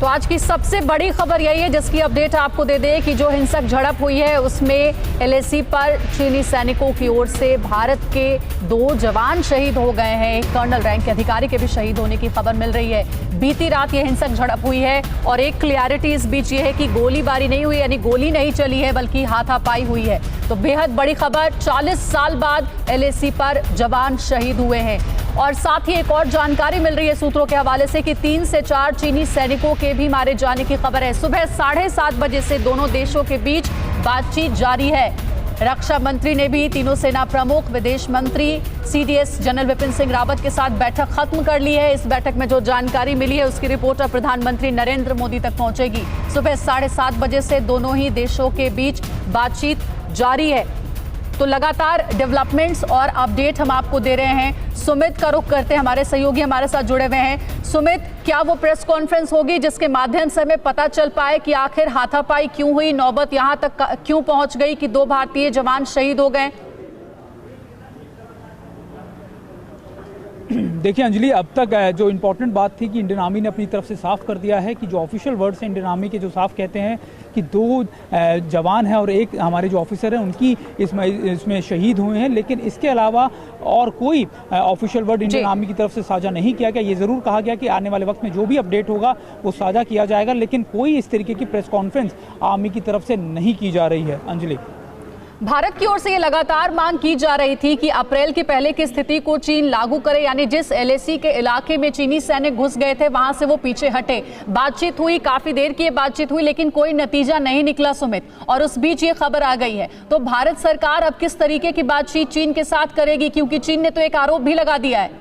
तो आज की सबसे बड़ी खबर यही है जिसकी अपडेट आपको दे दें कि जो हिंसक झड़प हुई है उसमें एलएसी पर चीनी सैनिकों की ओर से भारत के 2 जवान शहीद हो गए हैं। एक कर्नल रैंक के अधिकारी के भी शहीद होने की खबर मिल रही है। बीती रात ये हिंसक झड़प हुई है और एक क्लियरिटी इस बीच ये है कि गोलीबारी नहीं हुई, यानी गोली नहीं चली है बल्कि हाथापाई हुई है। तो बेहद बड़ी खबर, 40 साल बाद एलएसी पर जवान शहीद हुए हैं। और साथ ही एक और जानकारी मिल रही है सूत्रों के हवाले से कि 3 से 4 चीनी सैनिकों के भी मारे जाने की खबर है। सुबह 7:30 बजे से दोनों देशों के बीच बातचीत जारी है। रक्षा मंत्री ने भी तीनों सेना प्रमुख, विदेश मंत्री, सीडीएस जनरल विपिन सिंह रावत के साथ बैठक खत्म कर ली है। इस बैठक में जो जानकारी मिली है उसकी रिपोर्ट अब प्रधानमंत्री नरेंद्र मोदी तक पहुंचेगी। सुबह 7:30 बजे से दोनों ही देशों के बीच बातचीत जारी है। तो लगातार डेवलपमेंट्स और अपडेट हम आपको दे रहे हैं। सुमित का रुख करते हैं, हमारे सहयोगी हमारे साथ जुड़े हुए हैं। सुमित, क्या वो प्रेस कॉन्फ्रेंस होगी जिसके माध्यम से हमें पता चल पाए कि आखिर हाथापाई क्यों हुई, नौबत यहां तक क्यों पहुंच गई कि 2 भारतीय जवान शहीद हो गए? देखिए अंजलि, अब तक जो इम्पोर्टेंट बात थी कि इंडियन आर्मी ने अपनी तरफ से साफ कर दिया है कि जो ऑफिशियल वर्ड्स हैं इंडियन आर्मी के, जो साफ कहते हैं कि 2 जवान हैं और एक हमारे जो ऑफिसर हैं उनकी इसमें शहीद हुए हैं। लेकिन इसके अलावा और कोई ऑफिशियल वर्ड इंडियन आर्मी की तरफ से साझा नहीं किया गया। ये ज़रूर कहा गया कि आने वाले वक्त में जो भी अपडेट होगा वो साझा किया जाएगा, लेकिन कोई इस तरीके की प्रेस कॉन्फ्रेंस आर्मी की तरफ से नहीं की जा रही है। अंजलि, भारत की ओर से ये लगातार मांग की जा रही थी कि अप्रैल के पहले की स्थिति को चीन लागू करे, यानी जिस एलएसी के इलाके में चीनी सैनिक घुस गए थे वहां से वो पीछे हटे। बातचीत हुई, काफी देर की बातचीत हुई, लेकिन कोई नतीजा नहीं निकला सुमित, और उस बीच ये खबर आ गई है। तो भारत सरकार अब किस तरीके की बातचीत चीन के साथ करेगी, क्योंकि चीन ने तो एक आरोप भी लगा दिया है।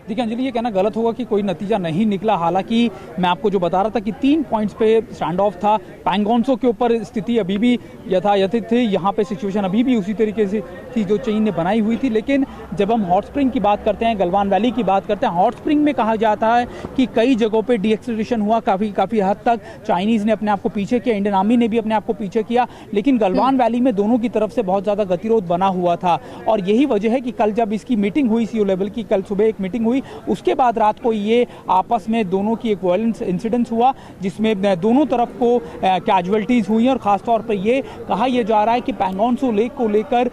देखिए अंजलि, ये कहना गलत होगा कि कोई नतीजा नहीं निकला। हालांकि मैं आपको जो बता रहा था कि 3 पॉइंट्स पे स्टैंड ऑफ था। पैंगोंगसो के ऊपर स्थिति अभी भी यथायथित थी, यहाँ पे सिचुएशन अभी भी उसी तरीके से थी जो चीन ने बनाई हुई थी। लेकिन जब हम हॉट स्प्रिंग की बात करते हैं, गलवान वैली की बात करते हैं, हॉट स्प्रिंग में कहा जाता है कि कई जगहों पर डीएक्सलरेशन हुआ, काफ़ी हद तक चाइनीज़ ने अपने आप को पीछे किया, इंडियन आर्मी ने भी अपने आप को पीछे किया। लेकिन गलवान वैली में दोनों की तरफ से बहुत ज़्यादा गतिरोध बना हुआ था और यही वजह है कि कल जब इसकी मीटिंग हुई सीओ लेवल की, कल सुबह एक मीटिंग हुई, उसके बाद रात को ये आपस में दोनों की एक वायलेंस इंसिडेंस हुआ जिसमें दोनों तरफ को कैजुअल्टीज हुई और खासतौर पर ये कहा यह जा रहा है कि पैंगोंगसो लेक को लेकर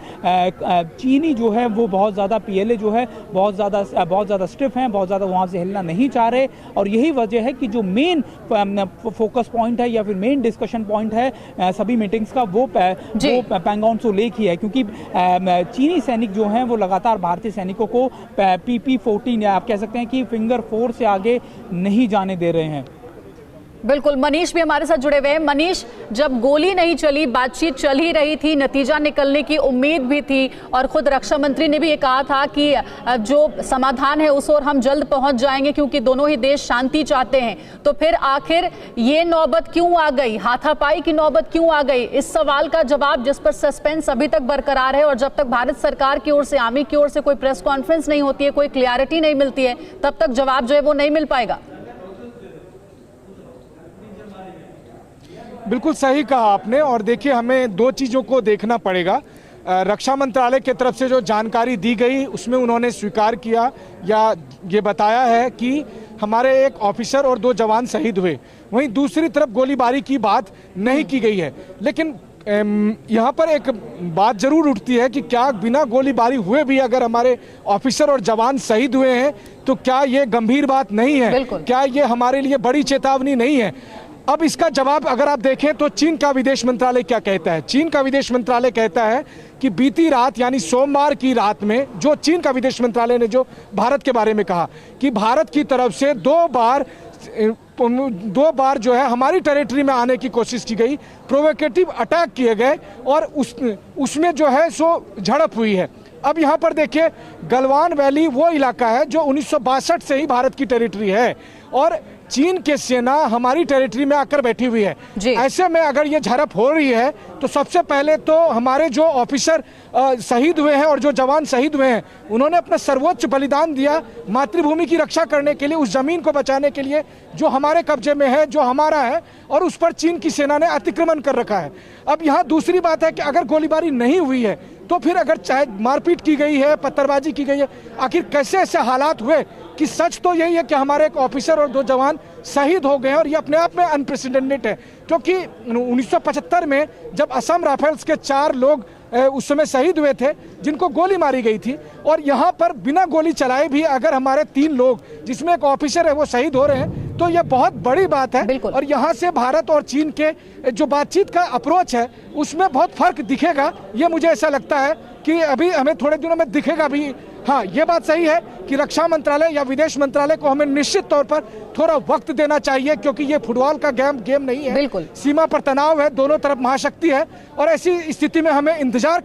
चीनी जो है वो बहुत ज़्यादा पीएलए जो है बहुत ज़्यादा स्टिफ हैं, बहुत ज़्यादा वहाँ से हिलना नहीं चाह रहे। और यही वजह है कि जो मेन फोकस पॉइंट है या फिर मेन डिस्कशन पॉइंट है सभी मीटिंग्स का वो पैंगोंगसो लेक ही है, क्योंकि चीनी सैनिक जो हैं वो लगातार भारतीय सैनिकों को PP-14 या आप कह सकते हैं कि फिंगर 4 से आगे नहीं जाने दे रहे हैं। बिल्कुल, मनीष भी हमारे साथ जुड़े हुए हैं। मनीष, जब गोली नहीं चली, बातचीत चल ही रही थी, नतीजा निकलने की उम्मीद भी थी और खुद रक्षा मंत्री ने भी ये कहा था कि जो समाधान है उस ओर हम जल्द पहुंच जाएंगे क्योंकि दोनों ही देश शांति चाहते हैं। तो फिर आखिर ये नौबत क्यों आ गई, हाथापाई की नौबत क्यों आ गई? इस सवाल का जवाब, जिस पर सस्पेंस अभी तक बरकरार है और जब तक भारत सरकार की ओर से, आर्मी की ओर से कोई प्रेस कॉन्फ्रेंस नहीं होती है, कोई क्लियरिटी नहीं मिलती है, तब तक जवाब जो है वो नहीं मिल पाएगा। बिल्कुल सही कहा आपने। और देखिए, हमें 2 चीज़ों को देखना पड़ेगा। रक्षा मंत्रालय की तरफ से जो जानकारी दी गई उसमें उन्होंने स्वीकार किया या ये बताया है कि हमारे एक ऑफिसर और 2 जवान शहीद हुए। वहीं दूसरी तरफ गोलीबारी की बात नहीं की गई है। लेकिन यहाँ पर एक बात जरूर उठती है कि क्या बिना गोलीबारी हुए भी अगर हमारे ऑफिसर और जवान शहीद हुए हैं तो क्या ये गंभीर बात नहीं है? क्या ये हमारे लिए बड़ी चेतावनी नहीं है? अब इसका जवाब अगर आप देखें तो चीन का विदेश मंत्रालय क्या कहता है। चीन का विदेश मंत्रालय कहता है कि बीती रात यानी सोमवार की रात में जो चीन का विदेश मंत्रालय ने जो भारत के बारे में कहा कि भारत की तरफ से 2 बार जो है हमारी टेरिटरी में आने की कोशिश की गई, प्रोवोकेटिव अटैक किए गए और उसमें जो है सो झड़प हुई है। अब यहाँ पर देखिए, गलवान वैली वो इलाका है जो 1962 से ही भारत की टेरिटरी है और चीन की सेना हमारी टेरिटरी में आकर बैठी हुई है। ऐसे में अगर ये झड़प हो रही है तो सबसे पहले तो हमारे जो ऑफिसर शहीद हुए हैं और जो जवान शहीद हुए हैं उन्होंने अपना सर्वोच्च बलिदान दिया मातृभूमि की रक्षा करने के लिए, उस जमीन को बचाने के लिए जो हमारे कब्जे में है, जो हमारा है, और उस पर चीन की सेना ने अतिक्रमण कर रखा है। अब यहाँ दूसरी बात है कि अगर गोलीबारी नहीं हुई है तो फिर अगर चाहे मारपीट की गई है, पत्थरबाजी की गई है, आखिर कैसे ऐसे हालात हुए कि सच तो यही है कि हमारे एक ऑफिसर और 2 जवान शहीद हो गए हैं और ये अपने आप में अनप्रेसिडेंटेड है, क्योंकि 1975 में जब असम राइफल्स के 4 लोग उस समय शहीद हुए थे जिनको गोली मारी गई थी, और यहाँ पर बिना गोली चलाए भी अगर हमारे 3 लोग जिसमें एक ऑफिसर है वो शहीद हो रहे हैं तो ये बहुत बड़ी बात है। और यहाँ से भारत और चीन के जो बातचीत का अप्रोच है उसमें बहुत फर्क दिखेगा, ये मुझे ऐसा लगता है कि अभी हमें थोड़े दिनों में दिखेगा भी। हाँ, ये बात सही है कि रक्षा मंत्रालय या विदेश मंत्रालय को हमें निश्चित तौर पर थोड़ा वक्त देना चाहिए, क्योंकि ये फुटबॉल का गेम नहीं है। बिल्कुल। सीमा पर तनाव है, दोनों तरफ महाशक्ति है और ऐसी स्थिति में हमें इंतजार